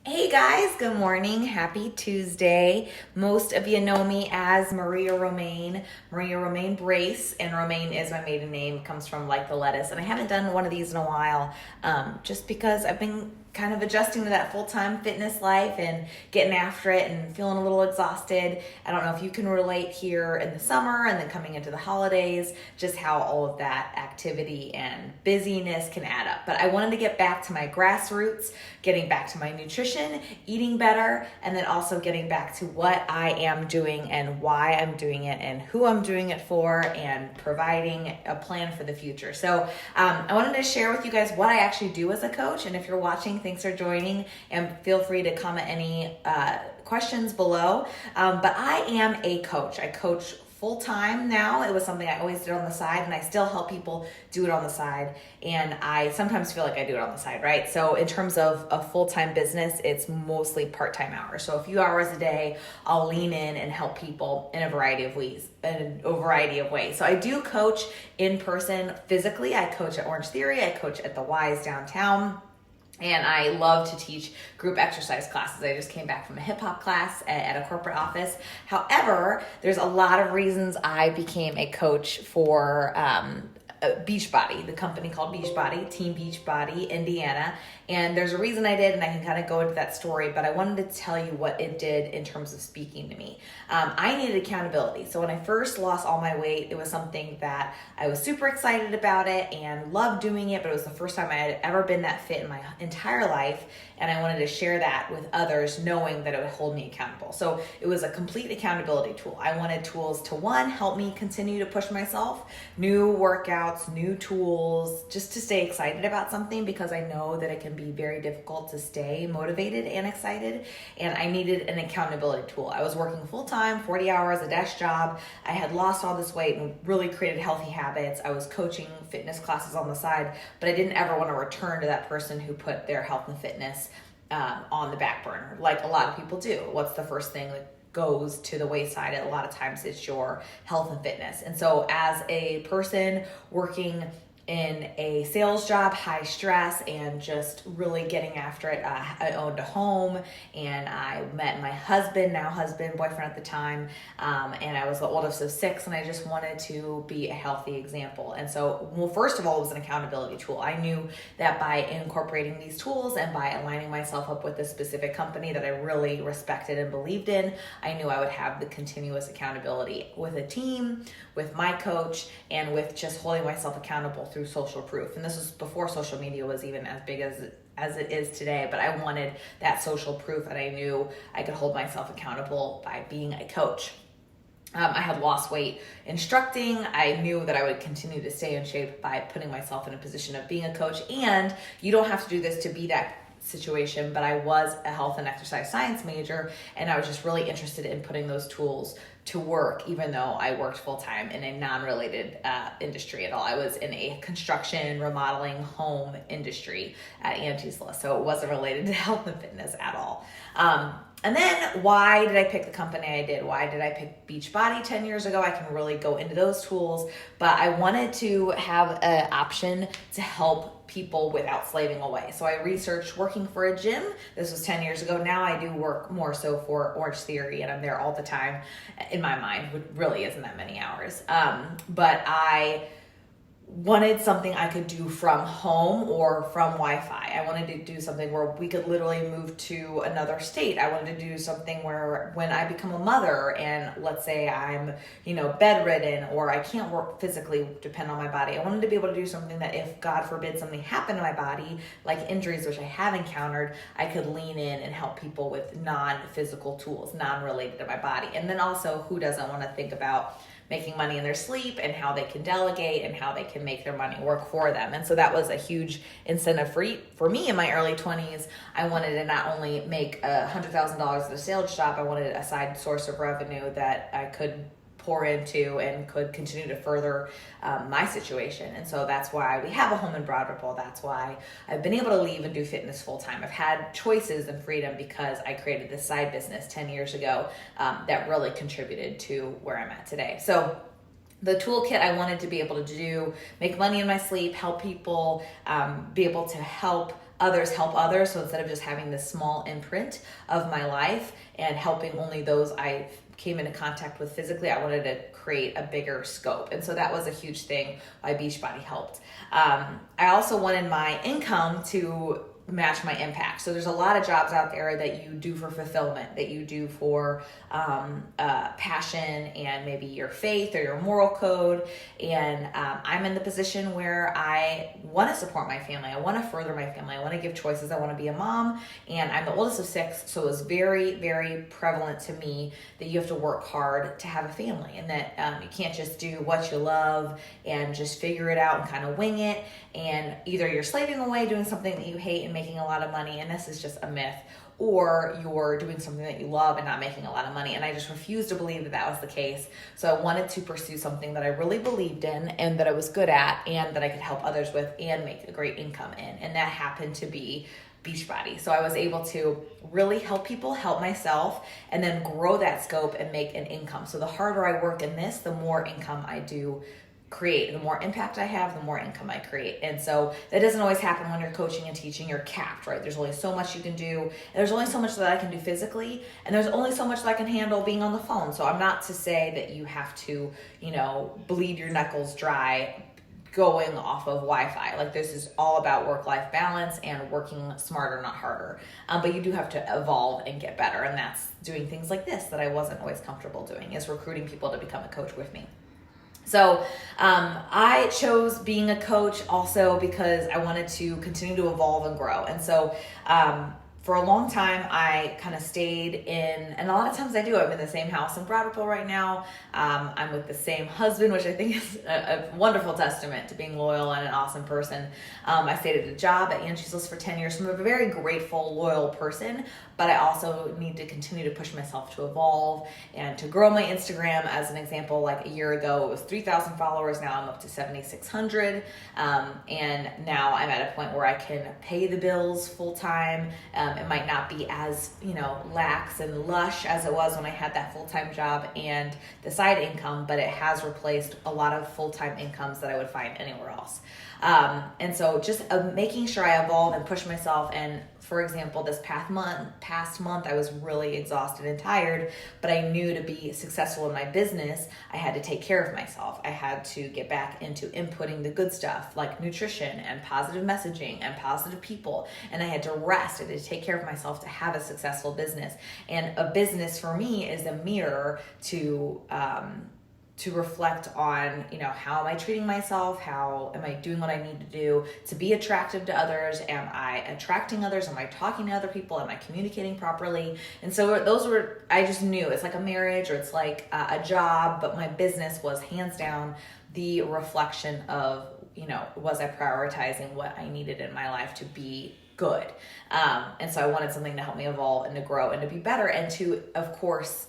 Hey guys, good morning. Happy Tuesday. Most of you know me as Maria Romaine Brace, and Romaine is my maiden name. It comes from like the lettuce, and I haven't done one of these in a while, just because I've been kind of adjusting to that full-time fitness life and getting after it and feeling a little exhausted. I don't know if you can relate here in the summer and then coming into the holidays, just how all of that activity and busyness can add up. But I wanted to get back to my grassroots, getting back to my nutrition, eating better, and then also getting back to what I am doing and why I'm doing it and who I'm doing it for, and providing a plan for the future. So I wanted to share with you guys what I actually do as a coach. And if you're watching, thanks for joining, and feel free to comment any questions below. But I am a coach. I coach full-time now. It was something I always did on the side, and I still help people do it on the side. And I sometimes feel like I do it on the side, right? So in terms of a full-time business, it's mostly part-time hours. So a few hours a day, I'll lean in and help people in a variety of ways. So I do coach in person physically. I coach at Orange Theory. I coach at the Wise downtown. And I love to teach group exercise classes. I just came back from a hip hop class at a corporate office. However, there's a lot of reasons I became a coach for Beachbody, the company called Beachbody, Team Beachbody, Indiana. And there's a reason I did, and I can kind of go into that story, but I wanted to tell you what it did in terms of speaking to me. I needed accountability. So when I first lost all my weight, it was something that I was super excited about it and loved doing it, but it was the first time I had ever been that fit in my entire life. And I wanted to share that with others, knowing that it would hold me accountable. So it was a complete accountability tool. I wanted tools to, one, help me continue to push myself, new workouts, new tools, just to stay excited about something, because I know that it can be very difficult to stay motivated and excited. And I needed an accountability tool. I was working full-time, 40 hours, a desk job. I had lost all this weight and really created healthy habits. I was coaching fitness classes on the side, but I didn't ever want to return to that person who put their health and fitness on the back burner, like a lot of people do. What's the first thing that goes to the wayside? A lot of times it's your health and fitness. And so as a person working in a sales job, high stress, and just really getting after it, I owned a home, and I met my boyfriend at the time, and I was the oldest of six, and I just wanted to be a healthy example. And so, well, first of all, it was an accountability tool. I knew that by incorporating these tools and by aligning myself up with a specific company that I really respected and believed in, I knew I would have the continuous accountability with a team, with my coach, and with just holding myself accountable through social proof. And this was before social media was even as big as it is today, but I wanted that social proof, and I knew I could hold myself accountable by being a coach. I had lost weight instructing. I knew that I would continue to stay in shape by putting myself in a position of being a coach. And you don't have to do this to be that situation, but I was a health and exercise science major, and I was just really interested in putting those tools to work, even though I worked full-time in a non-related industry at all. I was in a construction, remodeling, home industry at Antisla, so it wasn't related to health and fitness at all. And then why did I pick the company I did? Why did I pick Beachbody 10 years ago? I can really go into those tools, but I wanted to have an option to help people without slaving away. So I researched working for a gym. This was 10 years ago. Now I do work more so for Orange Theory, and I'm there all the time in my mind, which really isn't that many hours. But I wanted something I could do from home or from Wi-Fi. I wanted to do something where we could literally move to another state. I wanted to do something where when I become a mother and let's say I'm, bedridden or I can't work physically, depend on my body. I wanted to be able to do something that if God forbid something happened to my body, like injuries, which I have encountered, I could lean in and help people with non-physical tools, non-related to my body. And then also, who doesn't want to think about making money in their sleep and how they can delegate and how they can make their money work for them. And so that was a huge incentive for me in my early 20s. I wanted to not only make $100,000 at a sales job, I wanted a side source of revenue that I could pour into and could continue to further my situation. And so that's why we have a home in Broad Ripple. That's why I've been able to leave and do fitness full time. I've had choices and freedom because I created this side business 10 years ago that really contributed to where I'm at today. So the toolkit I wanted to be able to do, make money in my sleep, help people, be able to help others help others. So instead of just having this small imprint of my life and helping only those I came into contact with physically, I wanted to create a bigger scope. And so that was a huge thing why Beachbody helped. I also wanted my income to match my impact. So there's a lot of jobs out there that you do for fulfillment, that you do for passion and maybe your faith or your moral code. And I'm in the position where I want to support my family. I want to further my family. I want to give choices. I want to be a mom. And I'm the oldest of 6. So it was very, very prevalent to me that you have to work hard to have a family, and that you can't just do what you love and just figure it out and kind of wing it. And either you're slaving away doing something that you hate and making a lot of money, and this is just a myth, or you're doing something that you love and not making a lot of money. And I just refused to believe that that was the case. So I wanted to pursue something that I really believed in and that I was good at and that I could help others with and make a great income in. And that happened to be Beachbody. So I was able to really help people, help myself, and then grow that scope and make an income. So the harder I work in this, the more income I do create. The more impact I have, the more income I create. And so that doesn't always happen when you're coaching and teaching. You're capped, right? There's only so much you can do. And there's only so much that I can do physically. And there's only so much that I can handle being on the phone. So I'm not to say that you have to, bleed your knuckles dry going off of Wi-Fi. Like, this is all about work-life balance and working smarter, not harder. But you do have to evolve and get better. And that's doing things like this that I wasn't always comfortable doing, is recruiting people to become a coach with me. So I chose being a coach also because I wanted to continue to evolve and grow. And so for a long time, I kind of stayed in, and a lot of times I do, I'm in the same house in Brattleboro right now. I'm with the same husband, which I think is a wonderful testament to being loyal and an awesome person. I stayed at a job at Angie's List for 10 years. So I'm a very grateful, loyal person, but I also need to continue to push myself to evolve and to grow my Instagram. As an example, like a year ago, it was 3,000 followers. Now I'm up to 7,600. And now I'm at a point where I can pay the bills full time. It might not be as, lax and lush as it was when I had that full-time job and the side income, but it has replaced a lot of full-time incomes that I would find anywhere else. And so just making sure I evolve and push myself. And for example, this past month, I was really exhausted and tired, but I knew to be successful in my business, I had to take care of myself. I had to get back into inputting the good stuff like nutrition and positive messaging and positive people. And I had to rest. I had to take care of myself to have a successful business. And a business for me is a mirror to reflect on, how am I treating myself? How am I doing what I need to do to be attractive to others? Am I attracting others? Am I talking to other people? Am I communicating properly? And so I just knew it's like a marriage or it's like a job, but my business was hands down the reflection of, was I prioritizing what I needed in my life to be good. And so I wanted something to help me evolve and to grow and to be better and to, of course,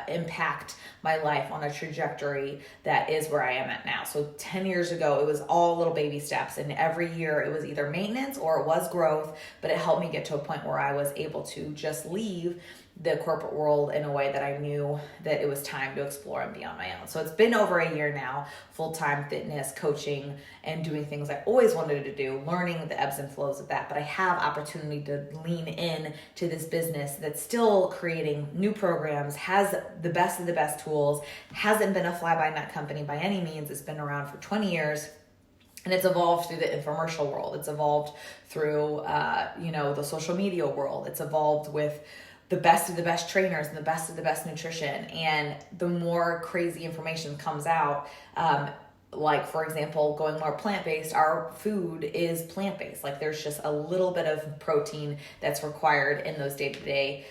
impact my life on a trajectory that is where I am at now. So 10 years ago, it was all little baby steps, and every year it was either maintenance or it was growth, but it helped me get to a point where I was able to just leave the corporate world in a way that I knew that it was time to explore and be on my own. So it's been over a year now, full-time fitness, coaching, and doing things I always wanted to do, learning the ebbs and flows of that. But I have opportunity to lean in to this business that's still creating new programs, has the best of the best tools, hasn't been a fly-by-night company by any means. It's been around for 20 years. And it's evolved through the infomercial world. It's evolved through, the social media world. It's evolved with the best of the best trainers and the best of the best nutrition. And the more crazy information comes out, like, for example, going more plant-based, our food is plant-based. Like, there's just a little bit of protein that's required in those day-to-day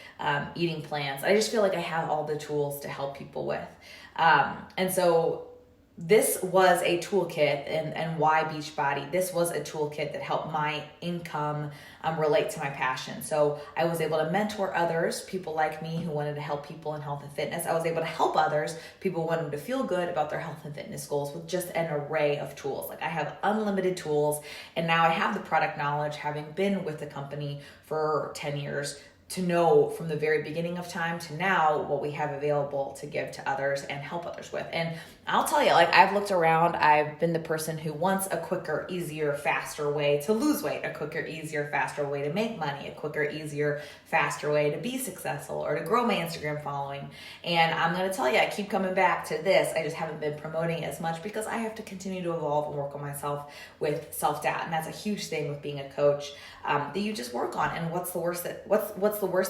eating plans. I just feel like I have all the tools to help people with. And so this was a toolkit, and why Beachbody? This was a toolkit that helped my income relate to my passion. So I was able to mentor others, people like me who wanted to help people in health and fitness. I was able to help others, people who wanted to feel good about their health and fitness goals, with just an array of tools. Like, I have unlimited tools, and now I have the product knowledge, having been with the company for 10 years, to know from the very beginning of time to now what we have available to give to others and help others with. And I'll tell you, like, I've looked around, I've been the person who wants a quicker, easier, faster way to lose weight, a quicker, easier, faster way to make money, a quicker, easier, faster way to be successful or to grow my Instagram following. And I'm going to tell you, I keep coming back to this. I just haven't been promoting it as much because I have to continue to evolve and work on myself with self-doubt. And that's a huge thing with being a coach, that you just work on. And what's the worst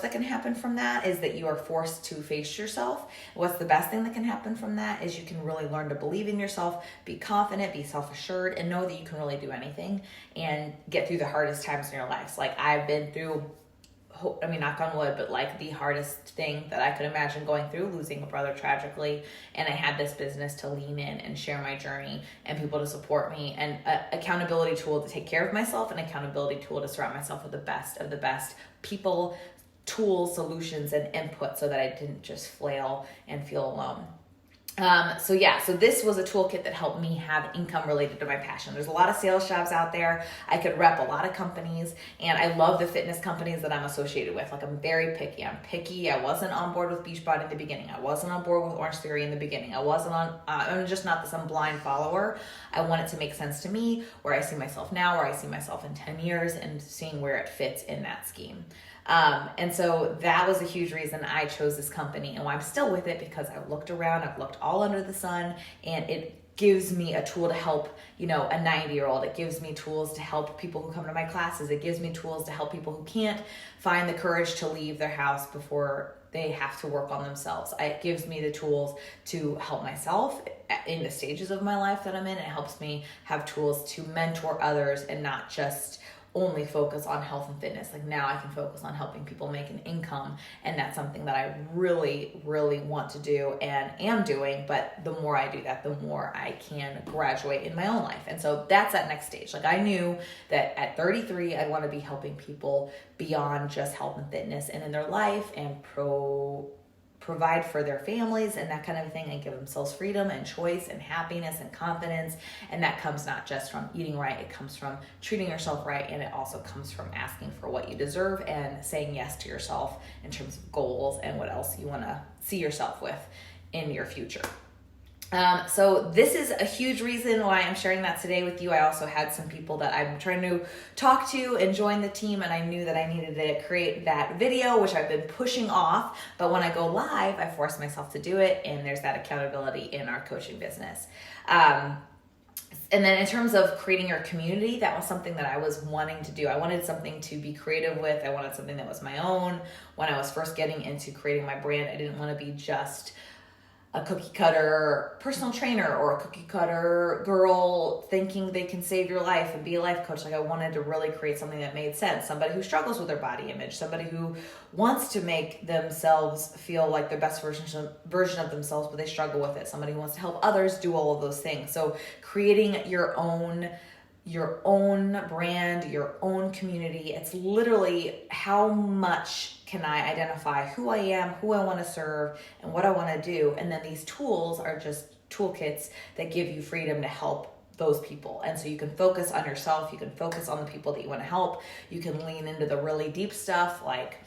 that can happen from that is that you are forced to face yourself. What's the best thing that can happen from that is you can really learn to believe in yourself, be confident, be self-assured, and know that you can really do anything and get through the hardest times in your life. Like, I've been through, I mean, knock on wood, but like the hardest thing that I could imagine going through, losing a brother tragically. And I had this business to lean in and share my journey and people to support me, and an accountability tool to take care of myself, an accountability tool to surround myself with the best of the best people, tools, solutions, and input so that I didn't just flail and feel alone. So this was a toolkit that helped me have income related to my passion. There's a lot of sales jobs out there. I could rep a lot of companies, and I love the fitness companies that I'm associated with. Like, I'm very picky. I wasn't on board with Beachbody in the beginning. I wasn't on board with Orange Theory in the beginning. I'm just not some blind follower. I want it to make sense to me, where I see myself now, where I see myself in 10 years, and seeing where it fits in that scheme. And so that was a huge reason I chose this company, and why I'm still with it, because I've looked around, I've looked all under the sun, and it gives me a tool to help, a 90-year-old. It gives me tools to help people who come to my classes. It gives me tools to help people who can't find the courage to leave their house before they have to work on themselves. It gives me the tools to help myself in the stages of my life that I'm in. It helps me have tools to mentor others and not just only focus on health and fitness. Like, now I can focus on helping people make an income, and that's something that I really, really want to do and am doing. But the more I do that, the more I can graduate in my own life. And so that's that next stage. Like, I knew that at 33, I'd want to be helping people beyond just health and fitness and in their life, and provide for their families and that kind of thing, and give themselves freedom and choice and happiness and confidence. And that comes not just from eating right, it comes from treating yourself right, and it also comes from asking for what you deserve and saying yes to yourself in terms of goals and what else you want to see yourself with in your future. So this is a huge reason why I'm sharing that today with you. I also had some people that I'm trying to talk to and join the team, and I knew that I needed to create that video, which I've been pushing off. But when I go live, I force myself to do it, and there's that accountability in our coaching business. And then in terms of creating your community, that was something that I was wanting to do. I wanted something to be creative with. I wanted something that was my own. When I was first getting into creating my brand, I didn't want to be just a cookie cutter personal trainer or a cookie cutter girl thinking they can save your life and be a life coach. Like, I wanted to really create something that made sense. Somebody who struggles with their body image, somebody who wants to make themselves feel like their best version of themselves, but they struggle with it. Somebody who wants to help others do all of those things. So creating your own brand, your own community. It's literally, how much can I identify who I am, who I want to serve, and what I want to do. And then these tools are just toolkits that give you freedom to help those people. And so you can focus on yourself, you can focus on the people that you want to help, you can lean into the really deep stuff, like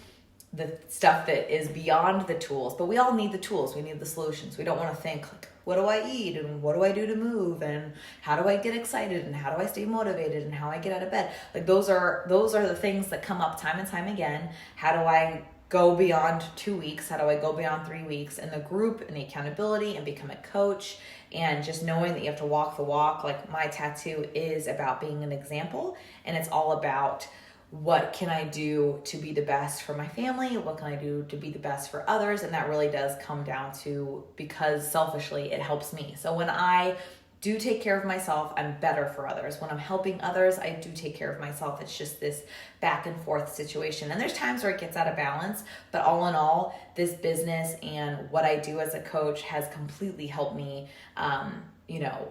the stuff that is beyond the tools. But we all need the tools, we need the solutions. We don't want to think like, what do I eat, and what do I do to move, and how do I get excited, and how do I stay motivated, and how I get out of bed. Like, those are the things that come up time and time again. How do I go beyond 2 weeks? How do I go beyond 3 weeks? And the group and the accountability and become a coach, and just knowing that you have to walk the walk. Like, my tattoo is about being an example, and it's all about, what can I do to be the best for my family? What can I do to be the best for others? And that really does come down to, because selfishly it helps me. So when I do take care of myself, I'm better for others. When I'm helping others, I do take care of myself. It's just this back and forth situation. And there's times where it gets out of balance, but all in all, this business and what I do as a coach has completely helped me,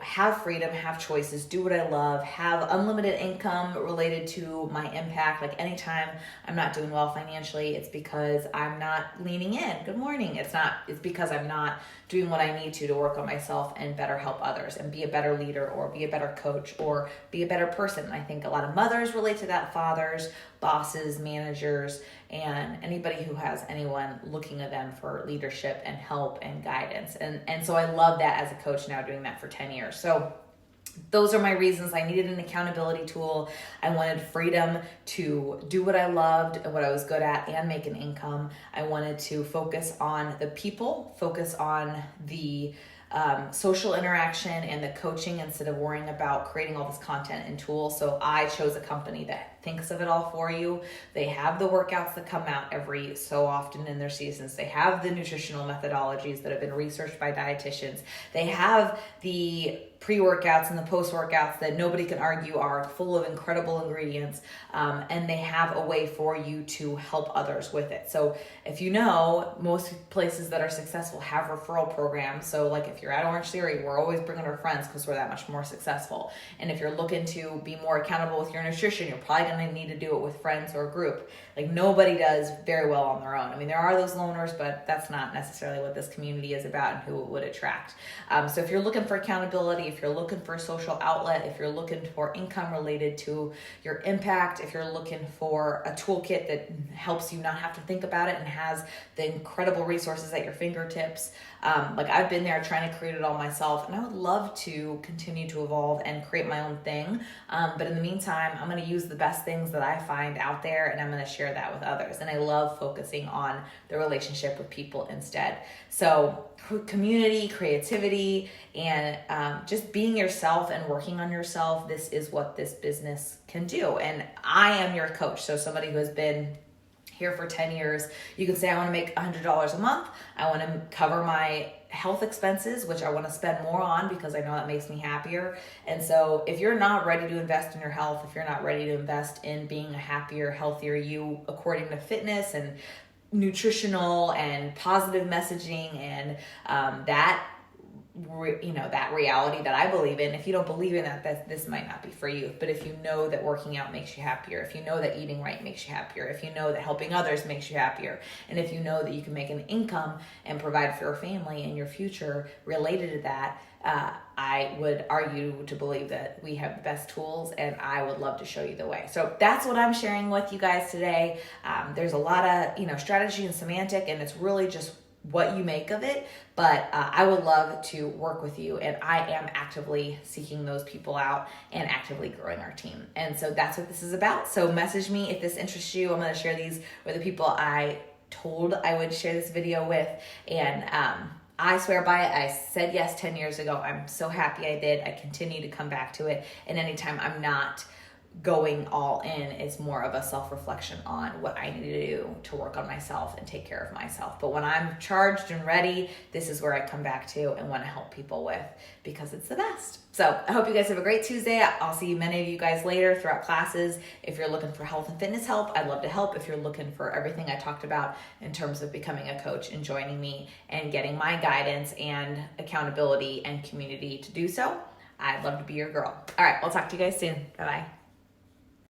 have freedom, have choices, do what I love, have unlimited income related to my impact. Like, anytime I'm not doing well financially, it's because I'm not leaning in. Good morning. It's because I'm not doing what I need to work on myself and better help others and be a better leader or be a better coach or be a better person. I think a lot of mothers relate to that, fathers, bosses, managers, and anybody who has anyone looking at them for leadership and help and guidance. And so I love that as a coach now, doing that for 10 years. So those are my reasons. I needed an accountability tool. I wanted freedom to do what I loved and what I was good at and make an income. I wanted to focus on the people, focus on the social interaction and the coaching instead of worrying about creating all this content and tools. So I chose a company that thinks of it all for you. They have the workouts that come out every so often in their seasons. They have the nutritional methodologies that have been researched by dietitians. They have the pre-workouts and the post-workouts that nobody can argue are full of incredible ingredients, and they have a way for you to help others with it. So if you know, most places that are successful have referral programs. So like if you're at Orange Theory, we're always bringing our friends because we're that much more successful. And if you're looking to be more accountable with your nutrition, you're probably going to need to do it with friends or a group. Like nobody does very well on their own. I mean, there are those loners, but that's not necessarily what this community is about and who it would attract. So if you're looking for accountability, if you're looking for a social outlet, if you're looking for income related to your impact, if you're looking for a toolkit that helps you not have to think about it and has the incredible resources at your fingertips, like I've been there trying to create it all myself, and I would love to continue to evolve and create my own thing. But in the meantime, I'm going to use the best things that I find out there, and I'm going to share that with others. And I love focusing on the relationship with people instead. So community, creativity, and just being yourself and working on yourself, this is what this business can do. And I am your coach. So somebody who has been here for 10 years, you can say, I want to make $100 a month. I want to cover my health expenses, which I want to spend more on because I know that makes me happier. And so if you're not ready to invest in your health, if you're not ready to invest in being a happier, healthier you according to fitness and nutritional and positive messaging and that reality that I believe in, if you don't believe in that, this might not be for you. But if you know that working out makes you happier, if you know that eating right makes you happier, if you know that helping others makes you happier, and if you know that you can make an income and provide for your family and your future related to that, I would argue to believe that we have the best tools, and I would love to show you the way. So that's what I'm sharing with you guys today. There's a lot of strategy and semantic, and it's really just what you make of it, but I would love to work with you, and I am actively seeking those people out and actively growing our team. And so that's what this is about. So message me if this interests you. I'm going to share these with the people I told I would share this video with, and I swear by it. I said yes 10 years ago. I'm so happy I did. I continue to come back to it, and anytime I'm not going all in, is more of a self-reflection on what I need to do to work on myself and take care of myself. But when I'm charged and ready, this is where I come back to and want to help people with, because it's the best. So I hope you guys have a great Tuesday. I'll see many of you guys later throughout classes. If you're looking for health and fitness help, I'd love to help. If you're looking for everything I talked about in terms of becoming a coach and joining me and getting my guidance and accountability and community to do so, I'd love to be your girl. All right, I'll talk to you guys soon. Bye-bye.